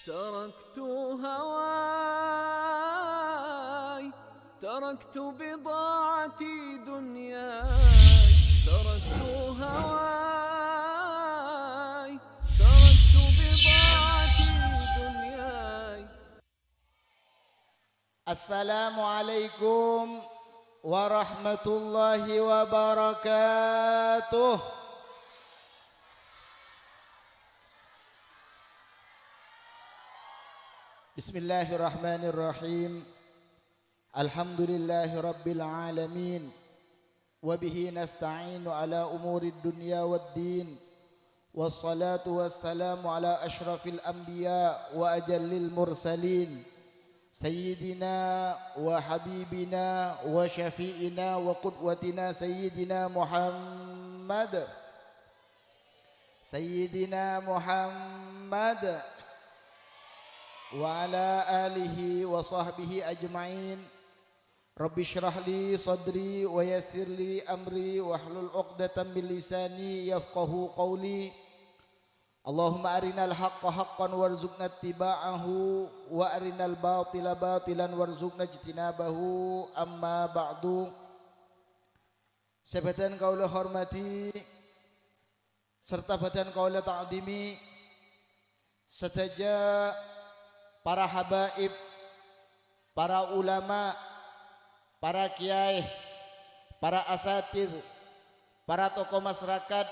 تركت هواي، تركت بضاعتي دنياي، تركت هواي، تركت بضاعتي دنياي. السلام عليكم ورحمة الله وبركاته. Bismillahirrahmanirrahim. Alhamdulillahi rabbil alamin. Wabihi nasta'inu ala umurid dunya waddin. Wassalatu wassalamu ala ashrafil anbiya wa ajallil mursalin. Sayyidina wa habibina wa syafi'ina wa qudwatina Sayyidina Muhammad. Sayyidina Muhammad wa ala alihi wa sahbihi ajma'in. Rabbi syrah li sadri wa yassir li amri wa hlul uqdatan min lisani yafqahu qawli. Allahumma arinal haqqa haqqan warzuqna ittiba'ahu wa arinal batila batilan warzuqna ijtinabahu. Amma ba'du. Sebatan kaula hormati serta batan kaula ta'dimi setaja para habaib, para ulama, para kiai, para asatidz, para tokoh masyarakat,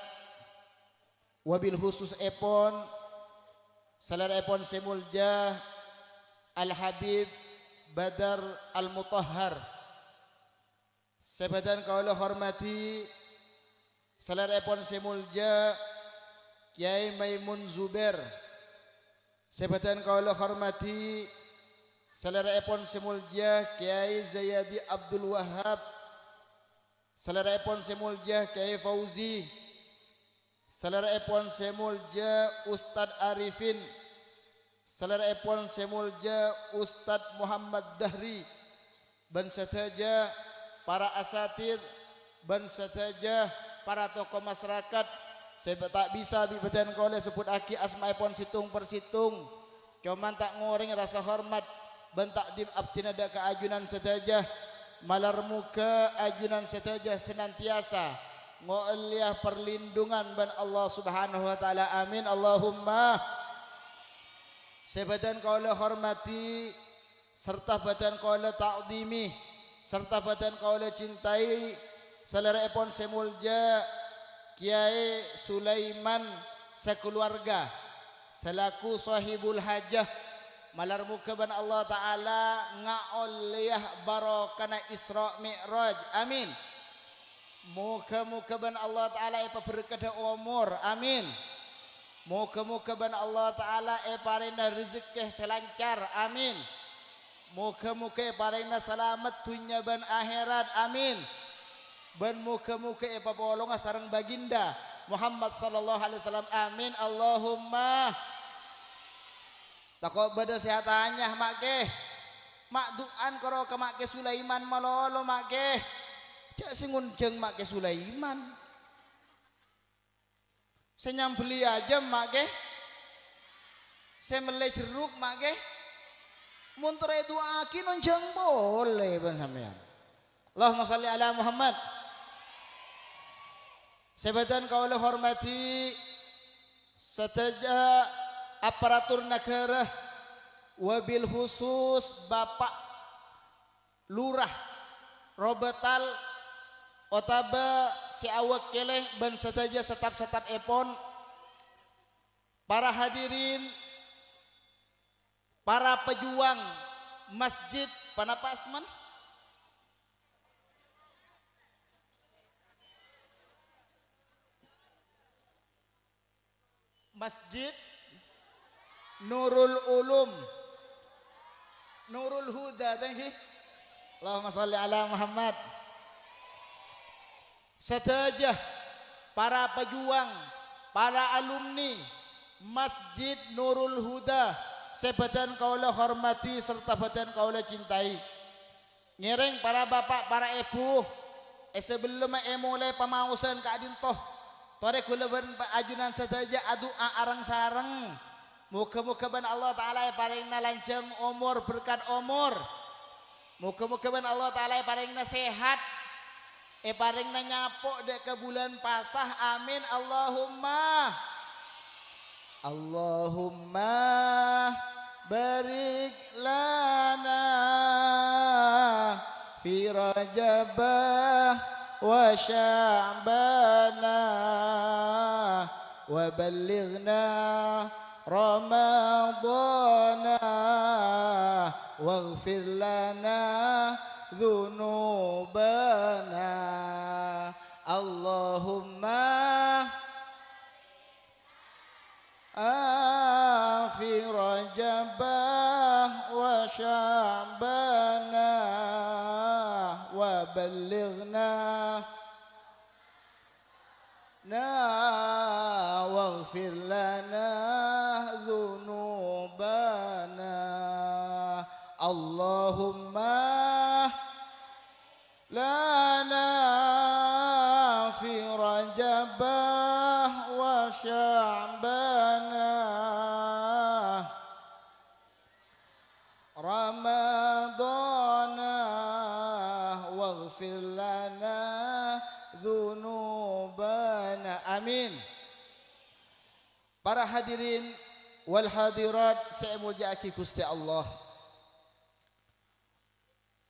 wabil khusus epon salar epon semulja Al Habib Badar Al Mutahhar. Sebadan kaula hormati salar epon semulja Kiai Maimun Zubair. Sebadan kaula hormati saudara epon semulja Kiai Zayadi Abdul Wahab. Saudara epon semulja Kiai Fauzi. Saudara epon semulja Ustadz Arifin. Saudara epon semulja Ustadz Muhammad Dahri. Dan sataja para asatidz, dan sataja para tokoh masyarakat. Saya tak bisa bibatan kau le sebut aki asma epon situng persitung. Cuman tak ngoring rasa hormat bentak dim abdina da keajunan setaja. Malar muka ajunan setaja senantiasa ngoliah perlindungan ban Allah Subhanahu wa taala. Amin Allahumma. Sebatan kau le hormati serta badan kau le ta'dimi serta badan kau le cintai saudara epon semulja Kiai Sulaiman sekeluarga selaku sahibul hajah malar muka ban Allah Ta'ala nga'oliyah barokana Isra Mi'raj. Amin. Muka-muka ban Allah Ta'ala epa berkada umur. Amin. Muka-muka ban Allah Ta'ala eparina rezeki selancar. Amin. Muka-muka eparina selamat dunia ban akhirat. Amin. Ben muka-muka epa bolonga sarang baginda Muhammad sallallahu alaihi wasallam. Amin Allahumma. Takut beda sehatannya mak ke mak duan karo ke mak ke Sulaiman malolo mak ke cak singun jeng mak ke Sulaiman senyam beli aja mak ke semele jeruk mak ke muntur itu aki nonjang boleh bang sampean. Allahumma sholli ala Muhammad. Sebatan kaula hormati setaja aparatur negara wabil khusus Bapak Lurah Robetal Otaba si awak keleh ban setaja setap-setap epon, para hadirin, para pejuang masjid Panapasman, Masjid Nurul Ulum Nurul Huda. Thank you. Allahumma sholli ala Muhammad. Setaja para pejuang, para alumni Masjid Nurul Huda sebadan kaula hormati serta badan kaula cintai. Ngereng para bapak, para ibu, sebelum mulai pamausan ka adin toh Tore kulaban ajunan sataja adu arang sarang Muka-muka ban Allah Ta'ala paringna lanceng umur berkat umur. Muka-muka ban Allah Ta'ala paringna sehat. Paringna nyapok dek ke bulan pasah. Amin Allahumma. Allahumma barik lana fi Rajabah wa Sya'bana wa ballighna Ramadana waghfir lana dhunubana. Allahumma fi Rajabah wa Sya'bana wa ballighna waghfir lana dhunubana. Allahumma lana fi Rajabah wa Sya'bana Ramadana waghfir lana dhunubana. Amin. Para hadirin wal hadirat saya muliakan Gusti Allah.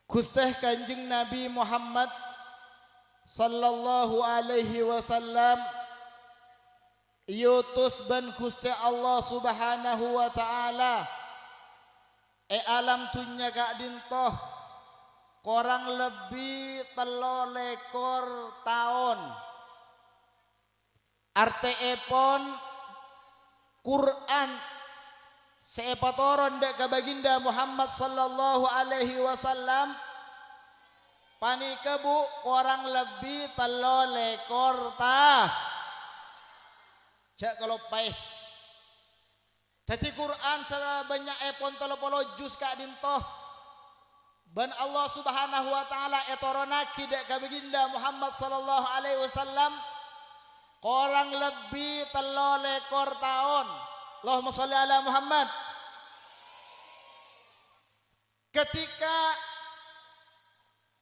Gusti Kanjeng Nabi Muhammad sallallahu alaihi wasallam yutus ban Gusti Allah subhanahu wa ta'ala alam dunya kak dintoh korang lebih 3 tahun arteepon Quran seepatoron dek ka baginda Muhammad sallallahu alaihi wasallam panikebu korang lebih 3 tah cak kalau paeh. Tadi Quran sebanyak epon 30 juz kak dintoh ban Allah subhanahu wa ta'ala etoronaki dek ka baginda Muhammad sallallahu alaihi wasallam korang lebih 3 tahun. Allahumma sholli ala Muhammad. Ketika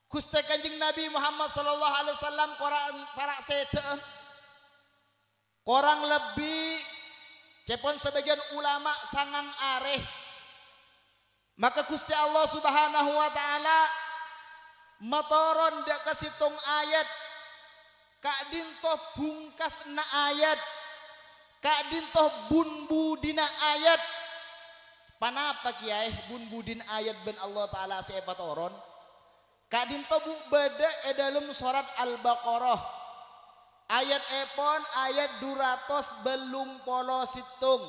Gusti Kanjeng Nabi Muhammad sallallahu alaihi wasallam korang para sete korang lebih cepon sebagian ulama sangang areh maka Gusti Allah subhanahu wa ta'ala matoron dak kasitung ayat kak dintoh bungkas na ayat kak dintoh bunbu dina ayat panapa kiai bunbu din ayat ben Allah ta'ala seepatoron kak dintoh bu beda dalam surat Al-Baqarah ayat epon ayat 200 belum polo situng.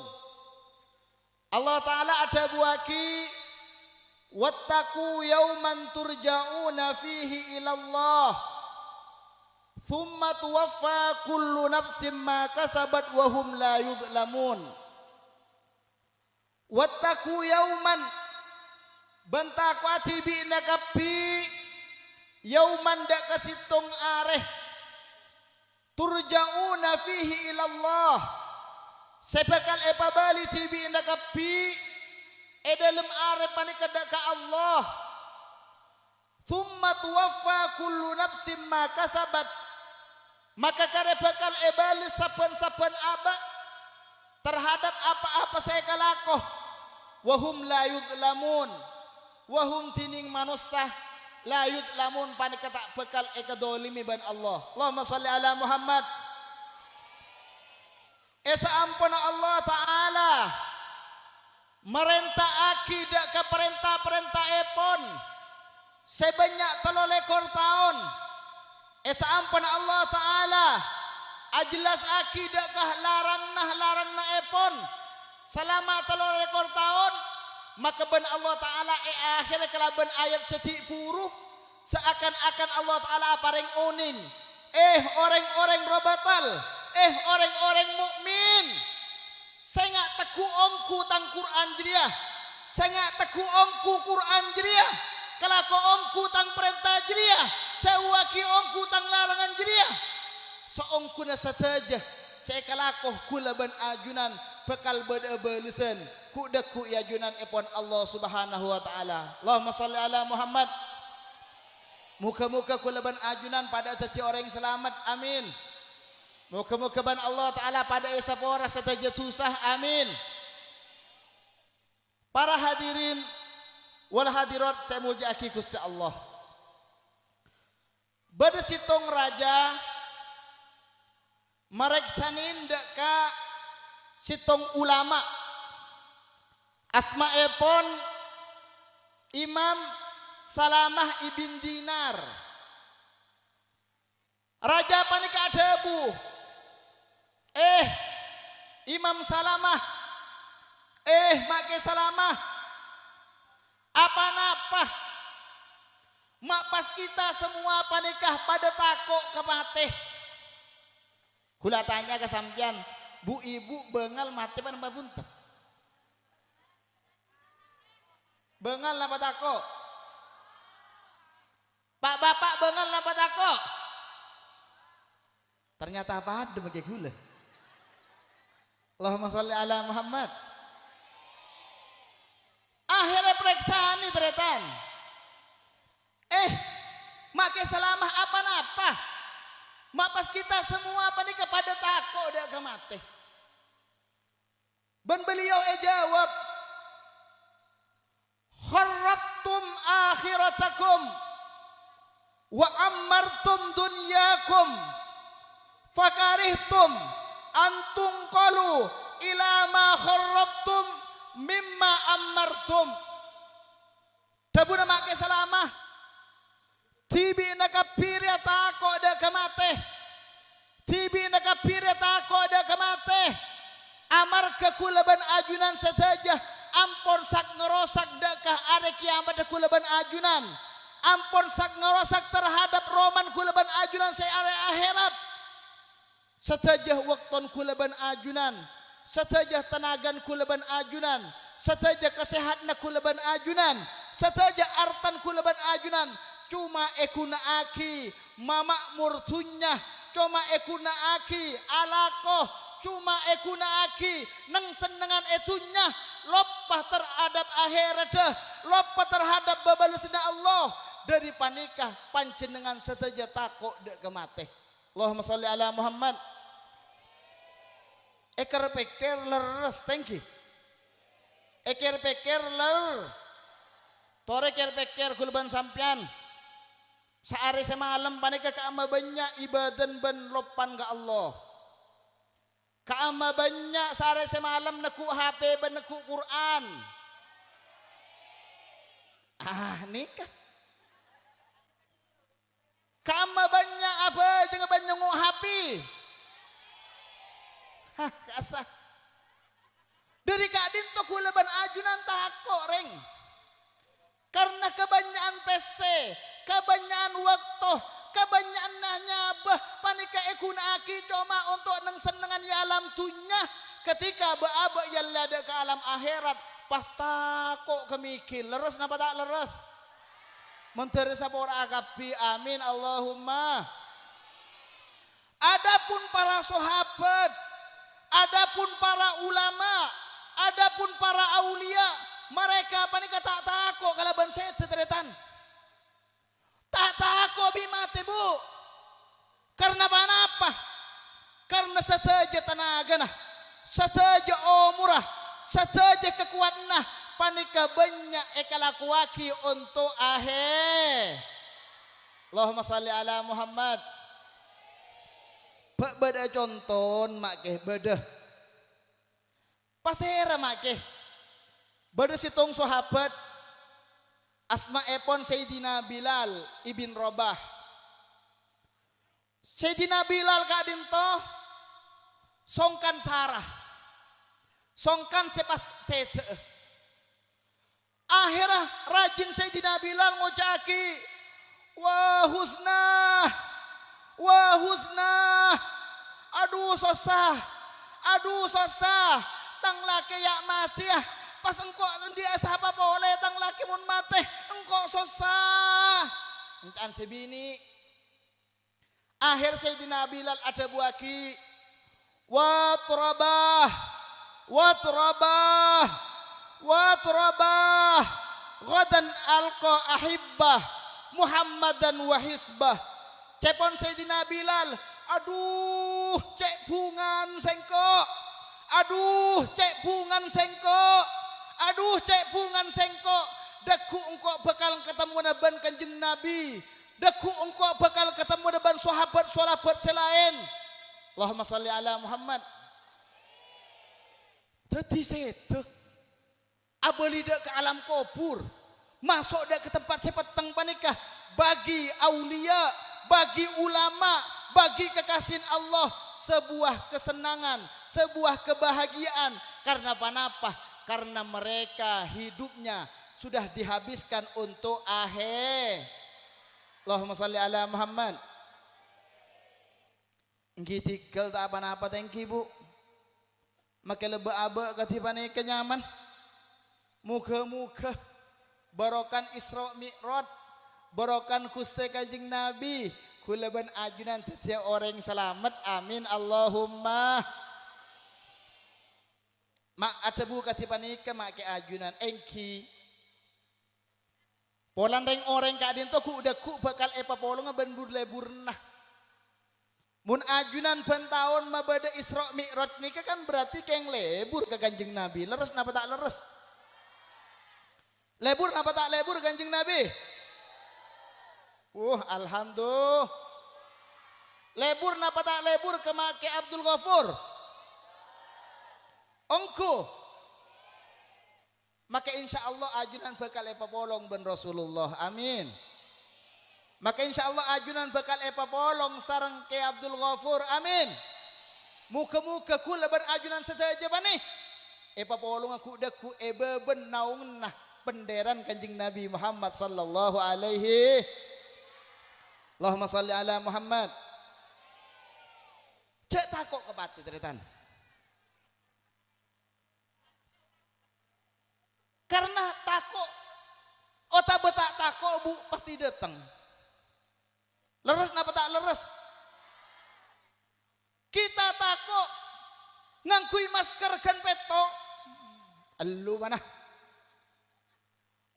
Allah Ta'ala ada buaki wattaqu yawman turja'una fihi ilallah thumma tuwaffa kullu nafsin ma kasabat wa hum la yudlamun. Wattaqu yawman bantaku atibi nakapi yawman dak kasitung areh turja'una fihi ilallah sebakal epabali tibi nakapi dalam arepan kedak ka Allah thumma tuwaffa kullu nafsin ma kasabat maka kare bakal ebali saben-saben aba terhadap apa-apa saya kalakoh wahum la yudlamun wahum tining manusia la yudlamun panik tak bekal ekadolimi ban Allah. Allahumma sholli ala Muhammad. Esa ampun Allah Ta'ala merentah akidah ke perintah-perintah epon sebanyak 3 tahun. Esa ampun Allah Ta'ala ajelas akidah ke larang na epon selama 3 tahun maka ben Allah Ta'ala akhir kelaban ayat setik puruh seakan-akan Allah Ta'ala paring unin orang-orang robatal orang-orang mukmin saya nggak teku ongku tang Quran jeriah saya nggak teku ongku Quran jeriah kalau ko ongku tang perintah jeriah cawaki ongku tang larangan jeriah seongku na saja saya kalakoh kulaban ajunan bekal beuleun ku deku yajunan epon Allah Subhanahu wa taala. Allahumma shalli ala Muhammad. Muka-muka kulaban ajunan pada teti orang yang selamat, amin. Muka-muka ban Allah taala pada esapora sataja tusah, amin. Para hadirin wal hadirat saya muji Gusti Allah. Bade sitong raja mareksanin deka sitong ulama asmaepon Imam Salamah ibn Dinar. Raja panika adebu. Imam Salamah. Make Salamah. Apa napa? Mak pas kita semua panikah pada takok ke mate. Kula tanya ke sampean, bu ibu bengal mati pan babunta. Bengal napa takok? Pak bapak bengal napa takok? Ternyata apa ada bagi gula. Allahumma sholli ala Muhammad. Akhirnya periksaan nih teretan. Make Salamah apa napa? Mak pas kita semua apa nih kepada takut dia ke mati. Ben beliau jawab, kharrabtum akhiratakum wa ammartum dunyakum fakarihtum antum qalu ila ma kharrabtum mimma ammartum. Dabuna make Salamah tibi nakapiri tako ada kamate. Tibi nakapiri tako ada kamate. Amar kekulaban ajunan saja. Ampun sak ngerosak dakah ada kiamat kulaban ajunan. Ampun sak ngerosak terhadap roman kulaban ajunan saya are akhirat. Satajah wakton kulaban ajunan. Satajah tenagan kulaban ajunan. Satajah kesehatan kulaban ajunan. Satajah artan kulaban ajunan. Cuma ekuna aki mama murtunya, cuma ekuna aki alakoh, cuma ekuna aki neng senengan etunya lopah terhadap akhirat dah, lopah terhadap babalesna Allah dari panikah panjenengan sateja takok dek kemate. Allahumma sholli ala Muhammad. Eker peker leres, thank you. Eker peker ler, tore ker peker kulban sampian. Sehari semalam panika kaama banyak ibadan ben lopan ke Allah. Kaama banyak sehari semalam neku HP ben neku Quran. Nikah. Kaama banyak apa jangan banyak HP. Kasah. Dari kadin to kulaban ajunan takok reng. Karena kebanyakan PC, kebanyakan waktu, kebanyakan nyabah panika ekuna aki cuma untuk neng senengan ya alam tunya ketika beaba yang lada ke alam akhirat pas takok kemikir leres napa tak leres menteri sapora akapi amin Allahumma. Adapun para sahabat, adapun para ulama, adapun para aulia, mereka panika tak takok kalaban saya teteretan. Tak takok bimate bu. Karena apa? Karena sateja tenaga nah, sateja umurah, sateja kekuatan nah, panika banyak ekalakuaki untuk akhir. Allahumma sholli ala Muhammad. Bada conton make bada. Pasera make. Bada sitong sahabat asma epon Sayyidina Bilal ibn Rabah. Sayyidina Bilal kadinto songkan sarah. Songkan sepas sete. Akhirnya rajin Sayyidina Bilal ngocaki wah husnah, wah husnah. Aduh sosah, aduh sosah. Tang laki yak mati ya. Pas engkau dia siapa boleh tang laki mun mate engkau susah entan sebini akhir Sayyidina Bilal ada buaki wa turabah wa turabah wa turabah ghadan alqa ahibbah Muhammadan wa hisbah. Cepon Sayyidina Bilal, aduh cek bungan sengkok, aduh cek bungan sengkok, aduh cek bungan sengkok. Deku engkau bakal ketemu naban kanjeng Nabi, deku engkau bakal ketemu naban sahabat selain. Allahumma sholli ala Muhammad. Jadi sedek abeli dek ke alam kubur, masuk dek ke tempat sepeteng panikah bagi aulia, bagi ulama, bagi kekasih Allah sebuah kesenangan, sebuah kebahagiaan. Karena apa? Karena mereka hidupnya sudah dihabiskan untuk akhir. Allahumma sholli ala Muhammad. Engki tinggal tak apa-apa tengki bu. Makai leba-aba katipane kenyaman. Muka-muka barokan Isra Mi'raj, barokan kuste kanjeng Nabi, kulaban ajunan tetiap orang selamat. Amin Allahumma. Mak ada bu katipane ke make ajunan engki. Polan reng orang kadin to ku udah ku bakal epa polonga ben lebur nah. Mun ajunan bentahun mabada Isra Mi'raj nika kan berarti keng lebur ke kanjeng Nabi. Leres napa tak leres? Lebur napa tak lebur kanjeng Nabi? Alhamdulillah. Lebur napa tak lebur ke make Abdul Ghafur? Ongko. Maka insya Allah ajunan bakal epa polong ben Rasulullah. Amin. Maka insya Allah ajunan bakal epa polong sarang ke Abdul Ghafur. Amin. Muka-muka ku lebar ajunan saja bani. Epa polong aku daku ebeben naung nah penderan kanjeng Nabi Muhammad sallallahu alaihi. Allahumma sholli ala Muhammad. Cek takok kepati teritan. Karena takok otak betak takok bu pasti datang. Leres napa tak leres? Kita takok ngangkui masker kan peto. Elu mana?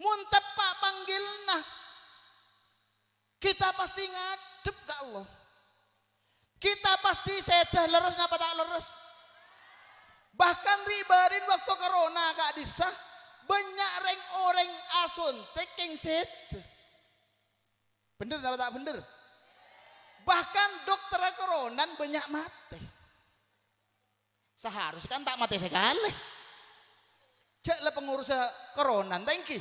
Mun tepak panggilna kita pasti ngadep ke Allah. Kita pasti sedah leres napa tak leres? Bahkan ribarin waktu corona kak disah banyak orang asuntek yang sedah. Bener napa tak bener? Bahkan dokter koronan banyak mati. Seharusnya kan tak mati sekali. Cek le pengurus koronan tengki.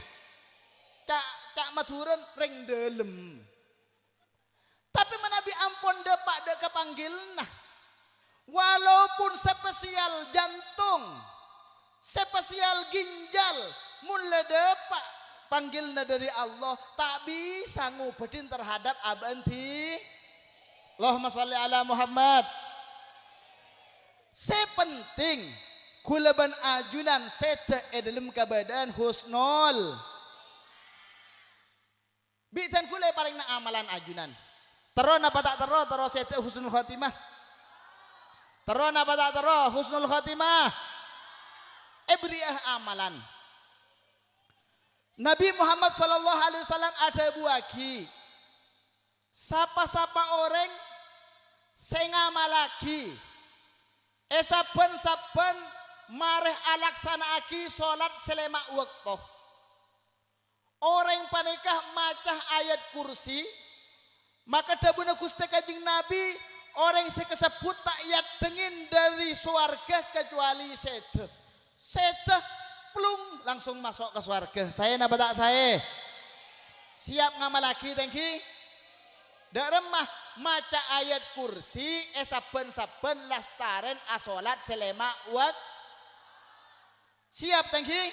Cak maturan ring delem. Tapi menabi ampun depak dek kepanggil nah. Walaupun spesial jantung, spesial ginjal, mulai depak panggilna dari Allah tak bisa ngubetin terhadap abanti. Allahumma sholli ala Muhammad. Sepenting kulaban ajunan sete dalam keadaan husnul. Bitan kule paling na amalan ajunan. Tero napa tak tero sete husnul khatimah. Tero napa tak tero husnul khatimah. Ebriah amalan. Nabi Muhammad sallallahu alaihi wasallam ada buaki. Sapa-sapa orang sengamalaki saben mareh alaksanaaki sholat selema waktu. Orang panikah macah ayat kursi maka dabuna Gusti Kanjeng Nabi orang sekesebut tak yat dengin dari swarga kecuali sedeh plung langsung masuk ke swarga. Saya napa tak saya siap ngamalaki tengki. Dak remah maca ayat kursi saben-saben lastaren asolat selema wak. Siap tengki?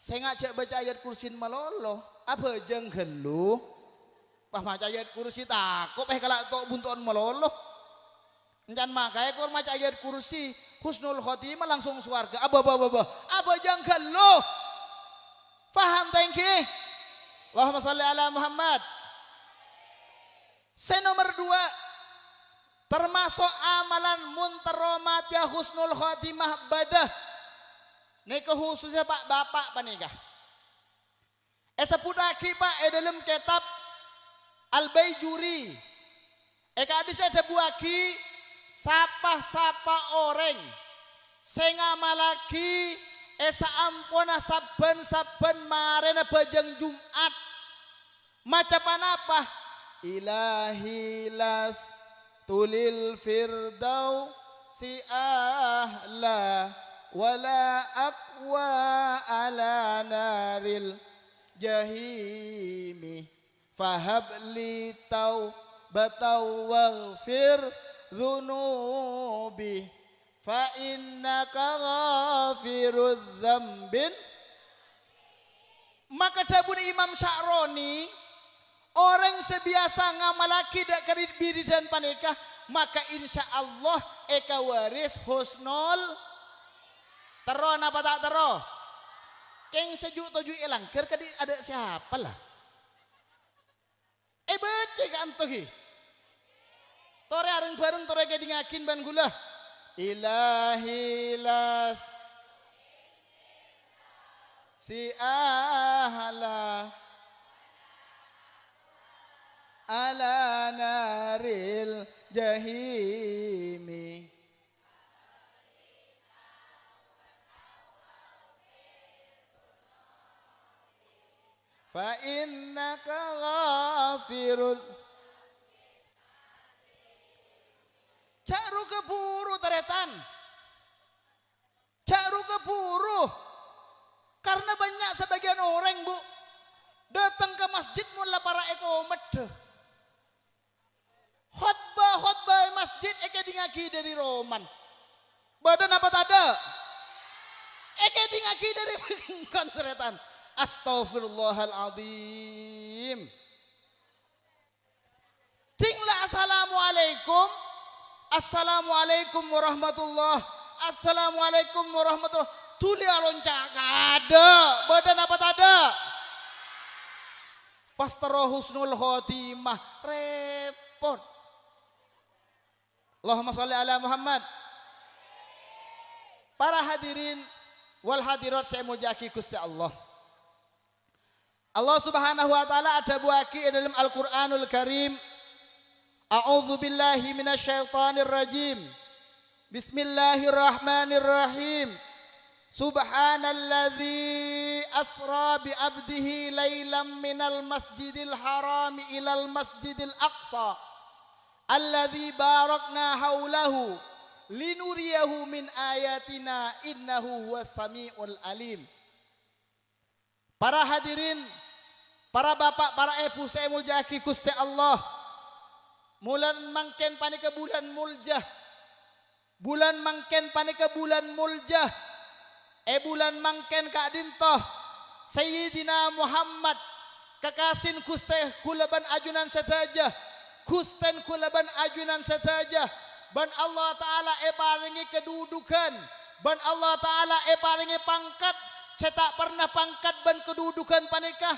Saya ngajak baca ayat kursi malolo. Apa jeng gelu? Pah maca ayat kursi takut kalau tok buntuan malolo. Encan makanya kalau maca ayat kursi husnul khotimah langsung swarga. Apa jeng gelu? Paham tengki? Allahumma sholli ala Muhammad. Nomor 2 termasuk amalan muntaromat ya husnul khotimah badah. Nika khususnya Pak Bapak panikah. Seputaki Pak dalam kitab Al-Baijuri. Hadis ada buaki sapa-sapa orang sing ngamalaki ampuna saben-saben marena bajang Jumat. Macapan apa? Ilahi las tulil firdau si ahla wala aqwa ala naril jahimi fahab li taubatan waghfir dhunubi fa innaka ghafirudz dzambin. Maka dabun Imam Sya'roni, orang sebiasa ngamalaki dak kerid biri dan panikah, maka insya Allah eka waris husnul tero napa tak tero. Keng sejuk toju ilang ker kadi ada siapa lah. Baca kan tohi. Tore areng bareng tore ke dingakin ban gula. Ilahi las si ahla ala naril jahimi fa innaka ghafirun. Cakru keburu teretan. Cakru keburu. Karena banyak sebagian orang bu datang ke masjid mula para ekomet. Khotbah masjid eke dingaki dari Roman. Badan apa tada? Eke dingaki dari kontretan. Astaghfirullahaladzim. Tinglah assalamualaikum. Assalamualaikum warahmatullah. Assalamualaikum warahmatullah. Tuli aloncak ada. Badan apa tada? Pastero husnul khotimah. Repot. Allahumma sholli ala Muhammad. Para hadirin wal hadirat saya mujaki Gusti Allah. Allah Subhanahu wa taala ada buaki dalam Al-Qur'anul Karim. A'udzu billahi minasyaitonir rajim. Bismillahirrahmanirrahim. Subhanalladzi asra bi 'abdihi lailam minal masjidil haram ilal masjidil aqsa alladzi barakna haulahu linuriyahu min ayatina innahu huwas samiul alim. Para hadirin, para bapak, para ibu saya muljaki Gusti Allah. Mulan mangken panika bulan muljah. Bulan mangken panika bulan muljah. Bulan mangken ka dintoh Sayyidina Muhammad kakasin Gusti kulaban ajunan sataja. Gusten kulaban ajunan sataja. Ban Allah taala paringi kedudukan. Ban Allah taala paringi pangkat. Cetak pernah pangkat ban kedudukan panikah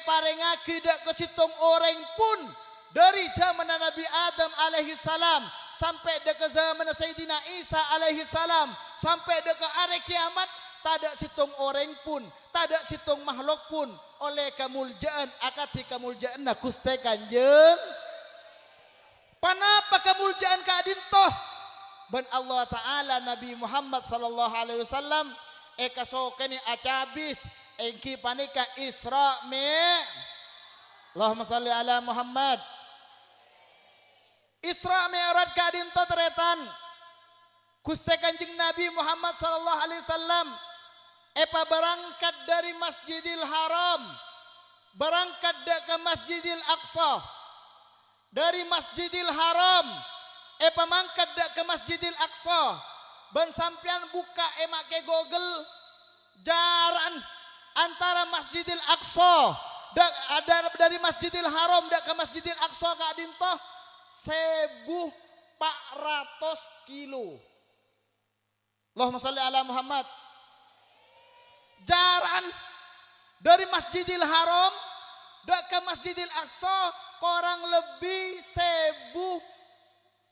parengaki dak kesitung orang pun dari zaman Nabi Adam alaihi salam sampai dek zaman Sayyidina Isa alaihi salam sampai dek hari kiamat tada situng orang pun tada situng makhluk pun oleh kemuljaan akati kemuljaan Gusti Kanjeng. Panapa kemuljaan kadintoh ban Allah taala Nabi Muhammad sallallahu alaihi wasallam kasokeni acabis engki panika Isra me. Allahumma sholli ala Muhammad. Isra Mi'raj kadinto teretan Gusti Kanjeng Nabi Muhammad sallallahu alaihi wasallam berangkat dari Masjidil Haram berangkat ke Masjidil Aqsa. Dari Masjidil Haram mangkat ke Masjidil Aqsa. Ban sampean buka make Google jaran antara Masjidil Aqsa dari Masjidil Haram ke Masjidil Aqsa ka dintoh 1.400 kilo. Allahumma sholli ala Muhammad. Jaran dari Masjidil Haram ke Masjidil Aqsa kurang lebih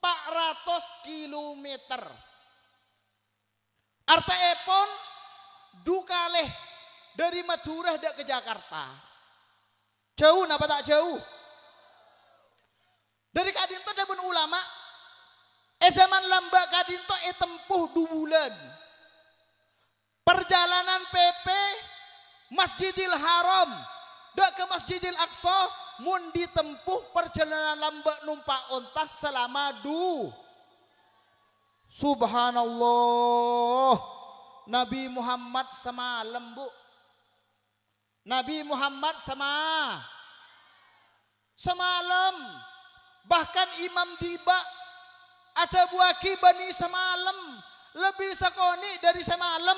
400 kilometer. Arta epon dukaleh dari Madura dak ke Jakarta. Jauh napa tak jauh? Dari Kadinto ada pun ulama zaman lambak Kadinto tempuh 2 bulan. Perjalanan PP Masjidil Haram dak ke Masjidil Aqsa mun ditempuh perjalanan lambak numpak ontah selama Subhanallah. Nabi Muhammad semalam bu. Nabi Muhammad semalam. Bahkan Imam Diba ada buaki bani semalam. Lebih sakoni dari semalam.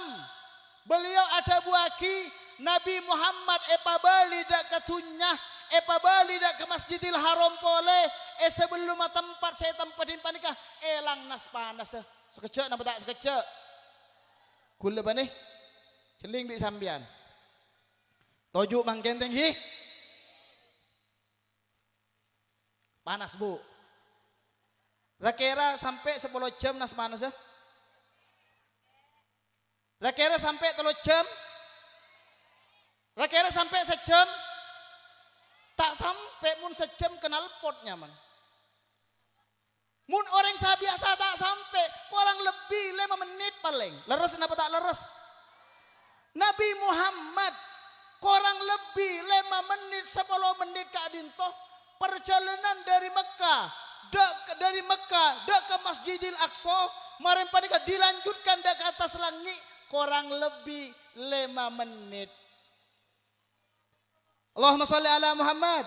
Beliau ada buaki Nabi Muhammad bali dak ketunyah. Bali dak ke Masjidil Haram pole. Sebelum tempat saya tempatin panikah. Elang nas panas. Sekejap napa tak sekejap. Kula bani. Celing di sambian. Tojuk mangkenteng hi. Panas bu. Rakira sampai 10 jam nas panas ya. Rakira sampai 3 jam. Rakira sampai sejam. Tak sampai mun sejam kenal pot nyaman. Mun orang biasa tak sampai. Kurang lebih 5 menit paling. Leres kenapa tak leres? Nabi Muhammad kurang lebih 5 menit 10 menit ke Adinto. Perjalanan dari Mekah dak ke Masjidil Aqsa. Maren panika dilanjutkan dak ke atas langit. Kurang lebih 5 menit. Allahumma sholli ala Muhammad.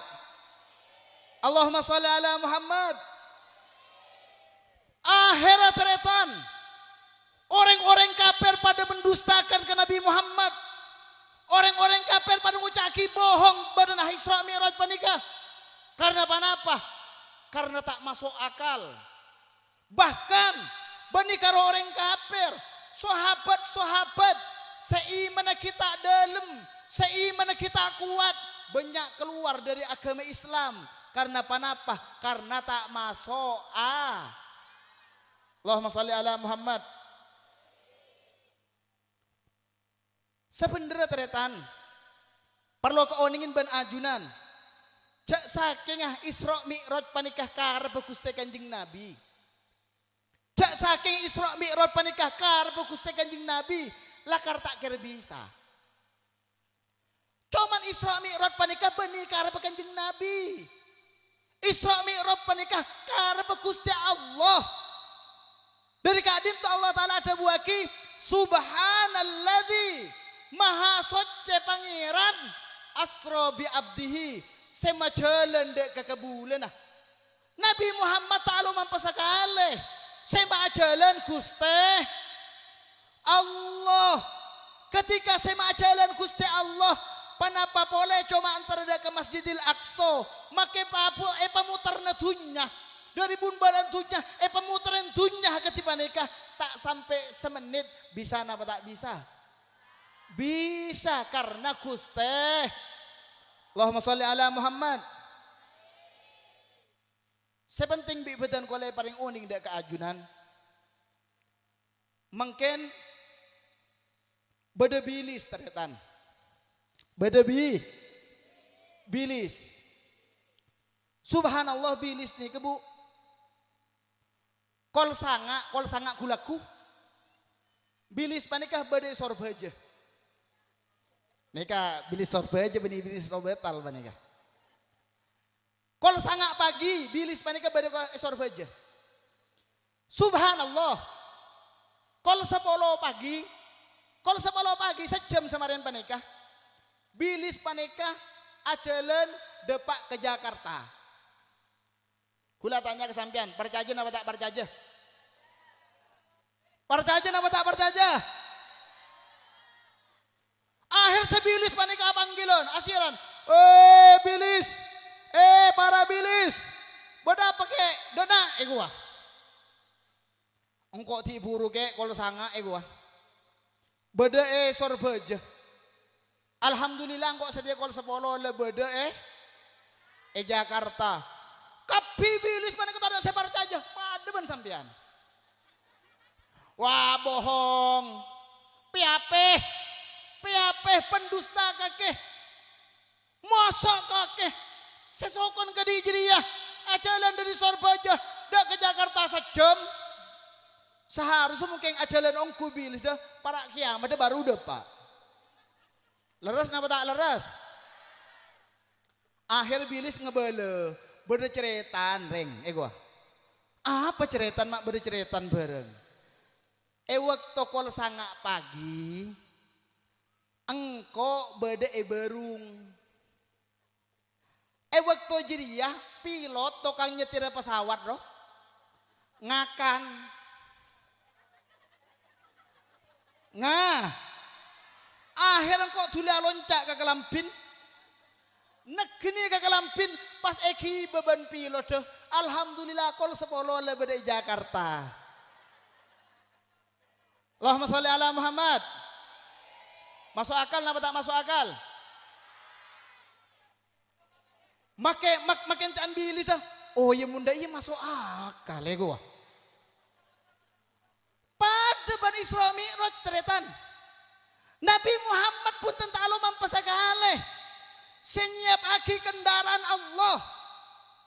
Allahumma sholli ala Muhammad. Akhirat retan. Orang-orang kafir pada mendustakan ke Nabi Muhammad. Orang-orang kafir pada ngucaki bohong pada Isra Mi'raj panika. Karena apa? Karena tak masuk akal. Bahkan bani karo orang kafir, sahabat-sahabat seimana kita dalam, seimana kita kuat, banyak keluar dari agama Islam. Karena apa? Karena tak masuk Allahumma sholli ala Muhammad. Sebenarnya teretan perlu keoningin ban ajunan. Jak saking Isra Mi'raj panikah karep Gusti Kanjeng Nabi. Jak saking Isra Mi'raj panikah karep Gusti Kanjeng Nabi, lakar tak kira bisa. Cuman Isra Mi'raj panikah benih karep Kanjeng Nabi. Isra Mi'raj panikah karep Gusti Allah. Dari kadin tu Allah Ta'ala ada buaki Subhanalladzi Maha Suci Pangeran asra bi abdihi sema jalan dek ke kebulan. Nabi Muhammad Ta'ala mampasakale sema jalan Gusti Allah. Ketika sema jalan Gusti Allah, panapa boleh cuma antara dek ke Masjidil Aqsa, make papu pamutarna dunya. Dari bunbaran dunya pemutaran dunya ketiba nikah tak sampai semenit bisa napa tak bisa? Bisa karena Gusti. Allahumma sholli ala Muhammad. Sepenting bi bedan kolej paling uning dak keajunan. Mungkin beda bilis ternyata. Beda bilis. Subhanallah bilis nih kebu. Kol sanga gulaku. Bilis panikah beda sorbaja. Nika bilis sorbaja benih bilis robetal panikah. Kol sanga pagi bilis panikah beda sorbaja. Subhanallah. Kol 10 pagi sejam semarin panikah. Bilis panikah ajalan depak ke Jakarta. Kula tanya ke sampean, percaya apa tak percaya? Percaya apa tak percaya? Akhir sebilis panikah panggilan, asiran. Bilis, para bilis. Beda pakai dana gua. Engkau tiburu ke kalau sanga gua. Beda sorbaja. Alhamdulillah engkau sedia kalau 10 le beda Jakarta. Kapi bilis mana kita ada sebar aja. Pademen sampean. Wah bohong. Piapeh pendusta kakeh. Mosok kakeh. Sesokon ke dijriyah. Ajalan dari Sorbaja. Dak ke Jakarta sejam. Seharusnya mungkin ajalan ongku bilis ya. Para kiamat baru udah pak. Leres napa tak leres? Akhir bilis ngebele. Berde ceretan reng. Gua. Apa ceretan mak berde ceretan bareng. Waktu kol sangak pagi. Engko berde berung. Waktu jadi ya pilot tukang nyetir pesawat roh. Ngakan. Nah. Akhirnya kok dulu loncak ke kelampin. Negeni ke kelampin pas eki beban pilot deh. Alhamdulillah kol sepuluh lebih dari Jakarta. Allahumma sholli ala Muhammad. Masuk akal napa tak masuk akal? Makin can bilis ah. Oh iya munda iya masuk akal ya gua. Pada Bani Isra Mi'raj teretan. Nabi Muhammad pun tentang mampasagale. Senyap aki kendaraan Allah.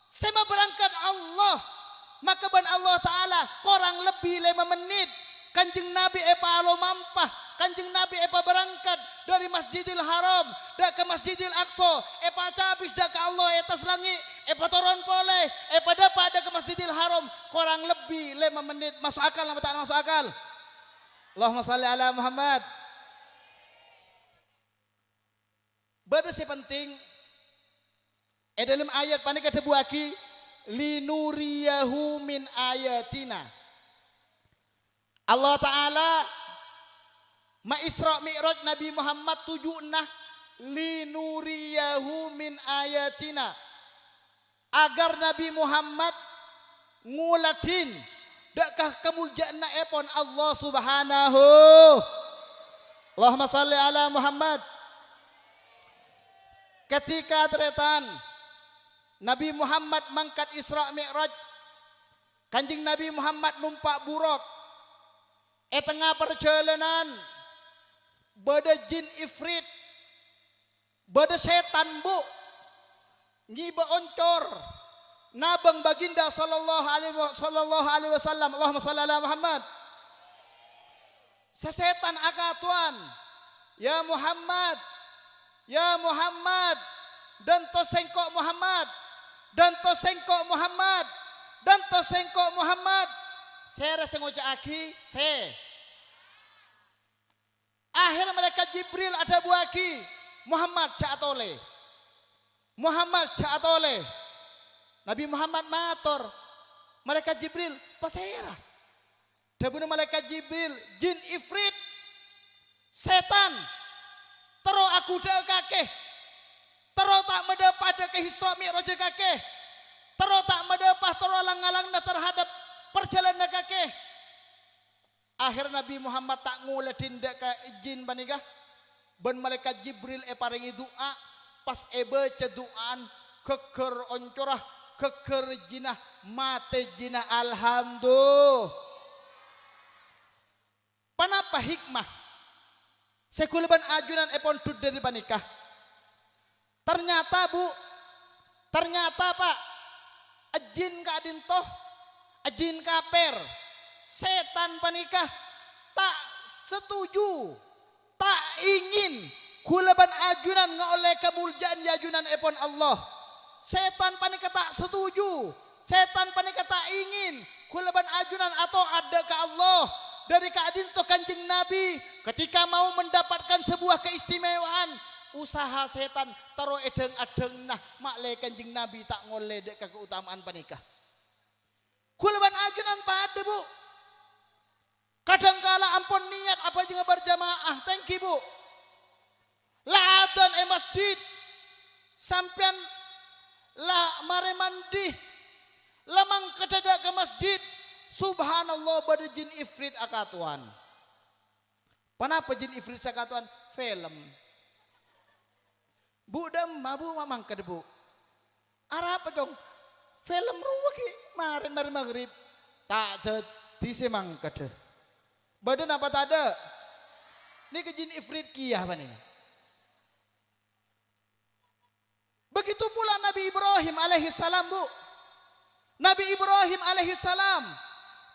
Sema berangkat Allah. Maka ban Allah Ta'ala korang lebih 5 menit. Kanjeng Nabi epa alo mampah. Kanjeng Nabi epa berangkat dari Masjidil Haram dak ke Masjidil Aqsa. Epa cabis dak ke Allah etas langit. Epa toron pole. Epa dapat dak ke Masjidil Haram. Korang lebih 5 menit. Masuk akal apa tak masuk akal? Allahumma sholli ala Muhammad. Bada si penting. Dalam ayat panik ada buaki. Linuriyahu min ayatina. Allah Ta'ala ma Isra Mi'raj Nabi Muhammad 76 linuriyahu min ayatina agar Nabi Muhammad nguladin dakah kemuliaan epon Allah Subhanahu. Allahumma sholli ala Muhammad. Ketika teretan Nabi Muhammad mangkat Isra Mi'raj, Kanjeng Nabi Muhammad numpak buruk. Tengah perjalanan bada jin ifrit, bada setan bu, ngiba oncor, nabang baginda sallallahu alaihi wasallam. Allahumma sholli ala Muhammad. Sesetan akatuan, ya Muhammad, ya Muhammad, dan to sengkok Muhammad, dan to sengkok Muhammad, dan to sengkok Muhammad. Saya rasa ngocak aki, akhirnya mereka Jibril ada buaki Muhammad caatole, Muhammad caatole. Nabi Muhammad mator, mereka Jibril pasera. Dabuna mereka Jibril jin ifrit, setan. Tero aku dah kakeh, tero tak mendapat pada kehisra Mi'raj kakeh, tero tak mendapat tero alang-alang terhadap perjalanan kakek. Akhir Nabi Muhammad tak nguladin dek ke jin banigah. Ben malaikat Jibril paringi doa. Pas baca doaan keker oncorah, keker jinah, mate jinah. Alhamdulillah. Panapa hikmah? Sekulaban ajunan epon tud dari panikah. Ternyata bu, ternyata pak, jin kadin toh, jin kaper, setan panikah tak setuju, tak ingin kulaban ajunan ngoleh kemuliaan ajunan epon Allah. Setan panikah tak setuju, setan panikah tak ingin kulaban ajunan atau ada ke Allah dari keadin toh Kanjeng Nabi ketika mau mendapatkan sebuah keistimewaan. Usaha setan taro edeng-edeng nah maklai Kanjeng Nabi tak ngoleh dek keutamaan panikah. Kulaban ajunan pada bu. Kadangkala ampun niat apa juga berjamaah. Thank you bu. La'adan masjid. Sampian la mare mandi. Lamang kedadak ke masjid. Subhanallah pada jin ifrit akatuan. Kenapa jin ifrit akatuan? Film. Bu dem mabu mamang ke bu. Arah apa dong? Film ruwet marin mari maghrib. Tak dadi semangka deh. Badan apa tak ada? Ini kejin ifrit kiyah apa nih? Begitu pula Nabi Ibrahim alaihissalam bu. Nabi Ibrahim alaihissalam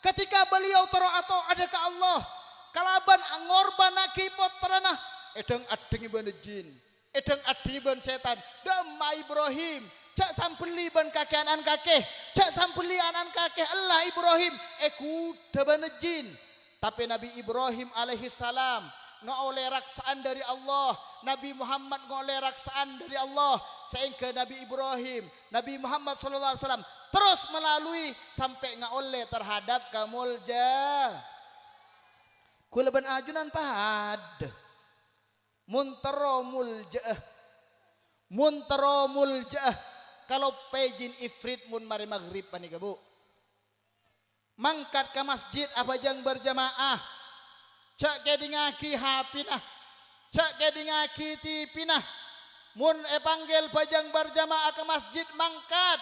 ketika beliau atau ada ke Allah kalaban angorban nakipot teranah edeng adeng iban jin edeng adeng iban setan dema Ibrahim cak sampeli ban kakek anan kakek cak sampeli anan kakek Allah Ibrahim kuda ban jin tapi Nabi Ibrahim alaihissalam ngoleh raksaan dari Allah Nabi Muhammad ngoleh raksaan dari Allah sehingga Nabi Ibrahim Nabi Muhammad sallallahu alaihi wasallam terus melalui sampai ngoleh terhadap kamulja kulaban ajunan pahad muntaro muljaah kalau pejin ifrit mun mari maghrib panika bu mangkat ke masjid abajang berjamaah cak kedingaki hapinah cak kedingaki tipinah mun panggil bajang berjamaah ke masjid mangkat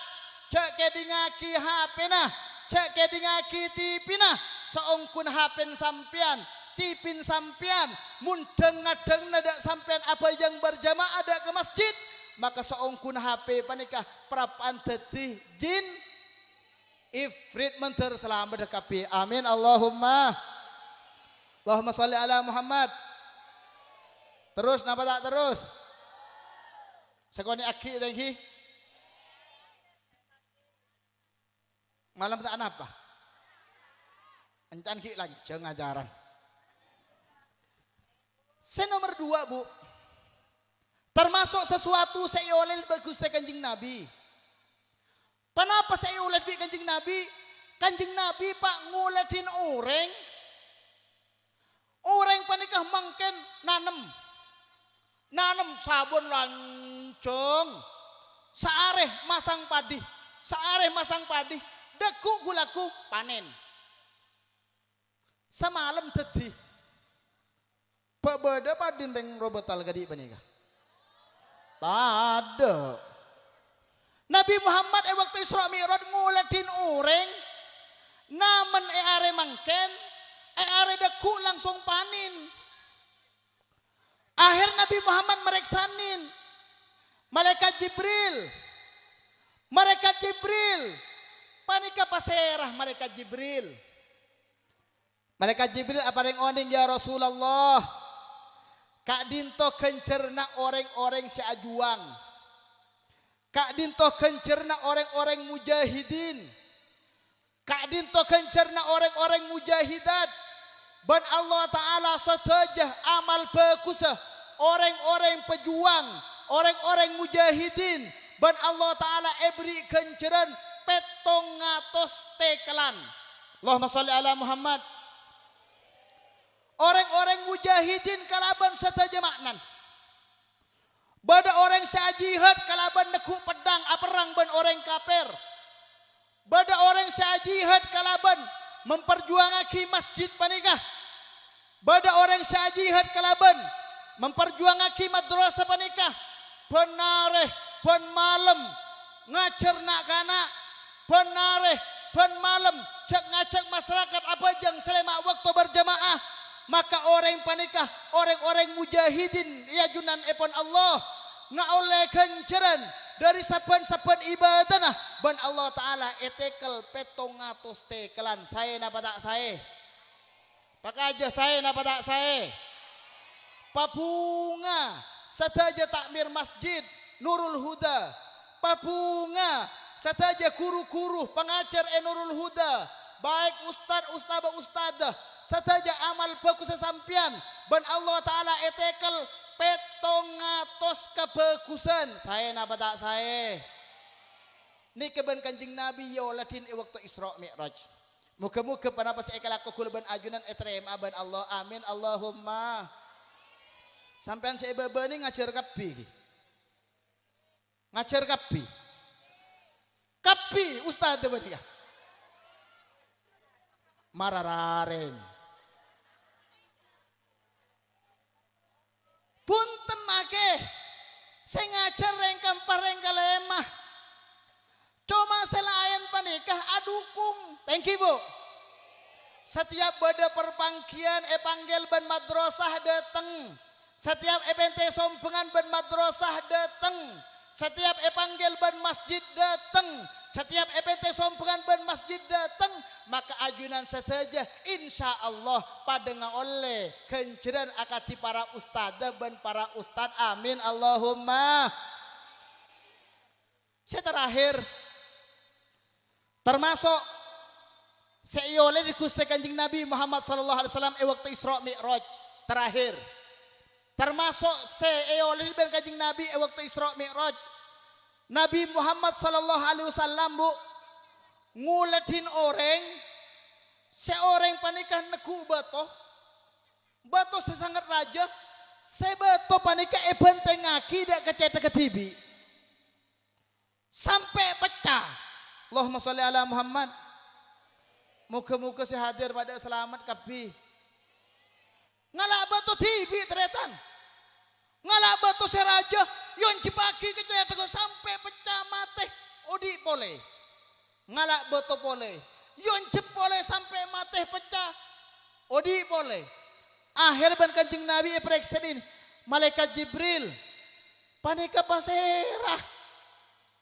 cak kedingaki hapinah cak kedingaki tipinah seongkun hapen sampian tipin sampian mun deng nada sampian abajang berjamaah ada ke masjid maka seongkun HP panikah prapan dadi jin ifrit menter selamat dekapi amin Allahumma sholli ala Muhammad. Terus napa tak terus? Sekoni aki tangki. Malam tak napa? Encan ki lanceng ajaran. Nomor 2 bu. Termasuk sesuatu saya oleh bagus Kanjeng Nabi. Kenapa saya oleh Kanjeng Nabi? Kanjeng Nabi pak nguledin orang. Orang panikah mangken nanem sabun lancung saareh masang padi deku gulaku panen semalam tadi beda padin deng robotal gadi panikah tada Nabi Muhammad waktu Isra Mi'raj nguledin orang namen are mangken are deku langsung panin. Akhir Nabi Muhammad mereksanin. Malaikat Jibril. Panika paserah Malaikat Jibril. Malaikat Jibril apa yang oning ya Rasulullah. Kak dinto kencerna orang-orang si ajuang. Kak dinto kencerna orang-orang mujahidin. Kak dinto kencerna orang-orang mujahidat. Ban Allah Ta'ala satajah amal bagusah orang-orang pejuang, orang-orang mujahidin. Ban Allah Ta'ala beri kenceran petong ngatos tekelan. Allahumma sholli ala Muhammad. Orang-orang mujahidin kalaban satajah maknan. Bada orang sajihad kalaban neku pedang aperang ban orang kafir. Bada orang sajihad kalaban memperjuangaki masjid panikah. Bada orang sajihad kalaban memperjuangaki madrasah panikah. Benareh ben malam ngacerna kana. Benareh ben malam cek ngacak masyarakat apa jang selama waktu berjamaah. Maka orang panikah orang-orang mujahidin ya junan epon Allah ngaoleh kenceran dari saban-saban ibadah ban Allah Ta'ala etekel petong ngatus tekelan saya napa tak saya pak aja saya napa tak saya papunga sadaja takmir masjid Nurul Huda papunga sadaja kuru-kuru pengajar Nurul Huda baik ustad sadaja amal bagus sesampian ban Allah Ta'ala etekel petong ngatos kebagusan saya napa tak saya ni keban Kanjeng Nabi ya ladin waktu Isra Mi'raj muga-muga panapa saya kalaku kulban ajunan etrem aban Allah amin Allahumma sampean saya babani ngajar kapi ustad benika marararen punten make saya ngajar rengkam pareng kalemah cuma sela dukung. Thank you Bu. Setiap beda perpangkian panggil ben madrasah dateng. Setiap epente sompengan ben madrasah dateng. Setiap panggil ben masjid dateng. Setiap epente sompengan ben masjid dateng. Maka ajunan saja insya Allah pada oleh kenceran akati para ustadzah ben para ustad. Amin Allahumma. Saya terakhir termasuk seiyole di Gusti Kanjeng Nabi Muhammad sallallahu alaihi wasallam waktu Isra Mi'raj terakhir. Termasuk seiyole di Kanjeng Nabi waktu Isra Mi'raj. Nabi Muhammad sallallahu alaihi wasallam Bu nguledin orang seorang panikah neku bato sesangat raja sebato panikah bentengaki dak keceta ketibi sampai pecah. Allahumma sholli ala Muhammad. Muka-muka si hadir pada selamat kapi. Ngalak batu tibi teretan. Ngalak batu si raja yon cipaki keceta sampai pecah mati odi boleh. Ngalak batu boleh. Yon cepole sampai mati pecah odi boleh. Akhir ban Kanjeng Nabi pereksedin malaikat Jibril panika pasera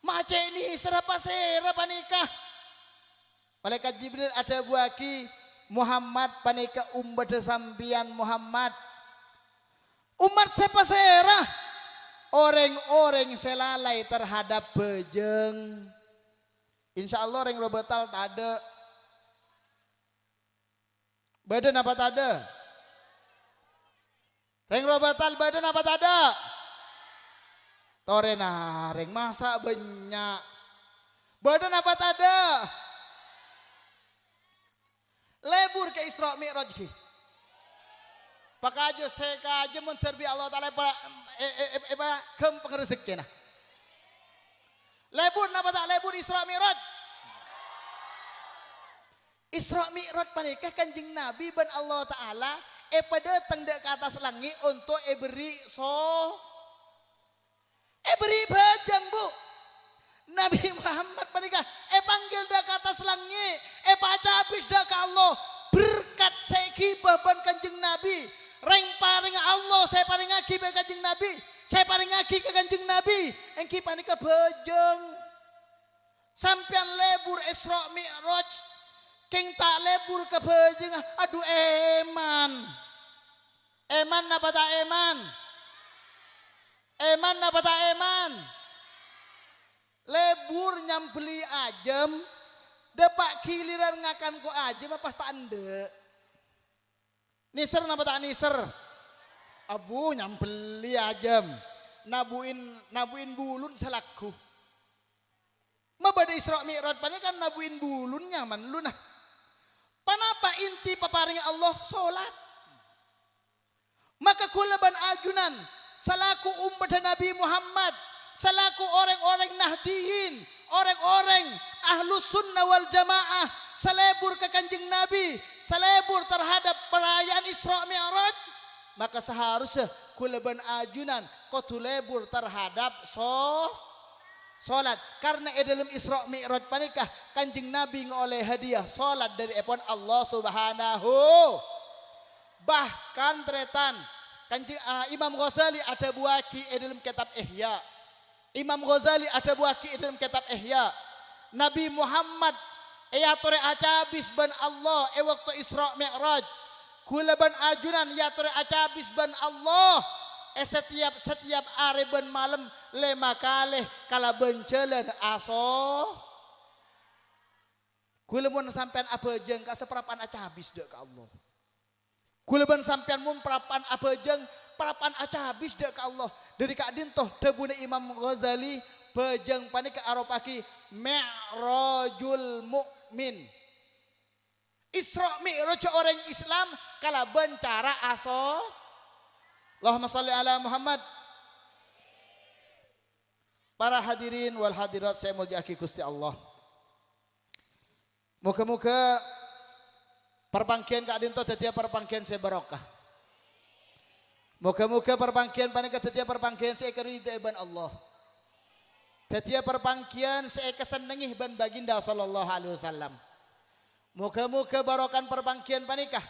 mace ini serap pasera panika malaikat Jibril ada buaki Muhammad panika umbada sambian Muhammad umat sepasera orang-orang selalai terhadap bejeng. Insya Allah orang robetal tak ada. Badan apa tak ada? Reng robetal badan apa tak ada? Tore nareng masa banyak. Badan apa tak ada? Lebur ke Isra Mi'raj ki. Pakajo sekaje menterbi Allah Taala kem pengerezeki nah. Lebur napa tak lebur Isra Mi'raj? Isra Mi'raj panikah Kanjeng Nabi ban Allah Taala pada tengdak ke atas langit untuk beri beri bajang Bu. Nabi Muhammad panikah panggil dak ke atas langit baca habis dak ke Allah berkat seki baban Kanjeng Nabi reng paring Allah saya paring aki ke Kanjeng Nabi saya paring aki ke Kanjeng Nabi engki panika bajang sampean lebur Isra Mi'raj king tak lebur ke bajang aduh eman napa tak eman napa tak eman lebur nyambeli ajem depak giliran ngakan ko ajem apa tak ande niser napa tak niser abu nyambeli ajem nabuin bulun selaku mabada Isra Mi'raj pani kan nabuin bulun nyaman lu nah panapa inti paparing Allah salat maka kulaban ajunan salaku umat Nabi Muhammad salaku orang-orang nahdiyin orang-orang ahlus sunnah wal jamaah selebur ke Kanjeng Nabi selebur terhadap perayaan Isra Mi'raj maka seharusnya kulaban ajunan kotu lebur terhadap salat karena dalam Isra Mi'raj panikah Kanjeng Nabi ngoleh hadiah salat dari Allah Subhanahu bahkan tretan Kanjeng Imam Ghazali ada buaki dalam kitab Ihya Imam Ghazali ada buaki dalam kitab Ihya Nabi Muhammad tore acabis ban Allah waktu Isra Mi'raj kula ban ajunan tore acabis ban Allah setiap are ban malam lema kalih kala bencelan aso kula mun sampean abejeng ka seperapan acabis dek ka Allah kula ban sampean mun perapan abejeng perapan acabis dek ka Allah dari kak dintoh debune Imam Ghazali bejeng panika aropaki Mi'rajul Mukmin Isra Mi'raj orang Islam kala bencara aso Allahumma sholli ala Muhammad. Para hadirin wal hadirat saya mulyaki Gusti Allah. Muka-muka perpangkian kak dinto tetiap perpangkian saya barokah. Muka-muka perpangkian panika tetiap perpangkian saya kerida iban Allah. Tetia perpangkian saya kesenengih ban baginda sallallahu alaihi wasallam. Muka-muka barokan perpangkian panikah.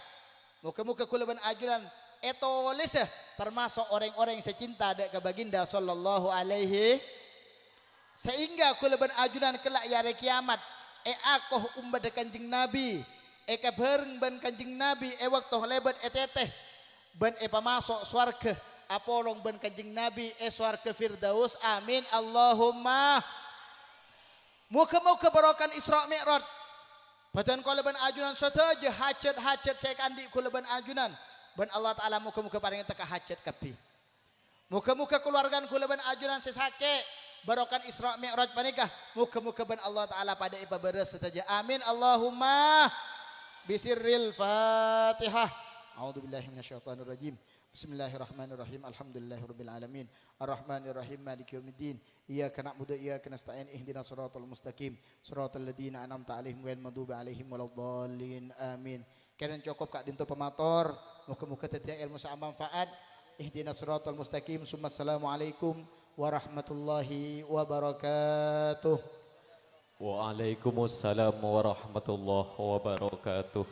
Muka-muka kula ban ajuran etolis termasuk orang-orang yang secinta dek ke baginda sallallahu alaihi sehingga kula ban ajuran kelak yare kiamat akoh umbad kanjing nabi kabareng ban kanjing nabi waktu lebat teteh ban pamasok swarga apolong ban kanjing nabi swarga firdaus amin Allahumma. Muka-muka barokan Isra Mi'raj badan kula ban ajuran saja hajat-hajat saya kandi kula ban ajunan ban Allah Ta'ala muka-muka paling teka hajat kapi. Muka-muka keluarga kula ban ajunan sesake barokan Isra Mi'raj panikah. Muka-muka ban Allah Ta'ala pada ipa beres saja. Amin Allahumma. Bisirril Fatihah. A'udzubillahi minasyaitonir rajim. Bismillahirrahmanirrahim. Alhamdulillahirabbil alamin. Arrahmanirrahim. Maliki yaumiddin. Iyyaka na'budu wa iyyaka nasta'in. Ihdinas siratal mustaqim. Siratal ladzina an'amta 'alaihim ghairil maghdubi 'alaihim waladdallin. Amin. Kalian cukup kak dinto pemator. Muka-muka tetia ilmu sa manfaat. Ihdinas siratal mustaqim. Assalamualaikum warahmatullahi wabarakatuh. Waalaikumsalam warahmatullahi wabarakatuh.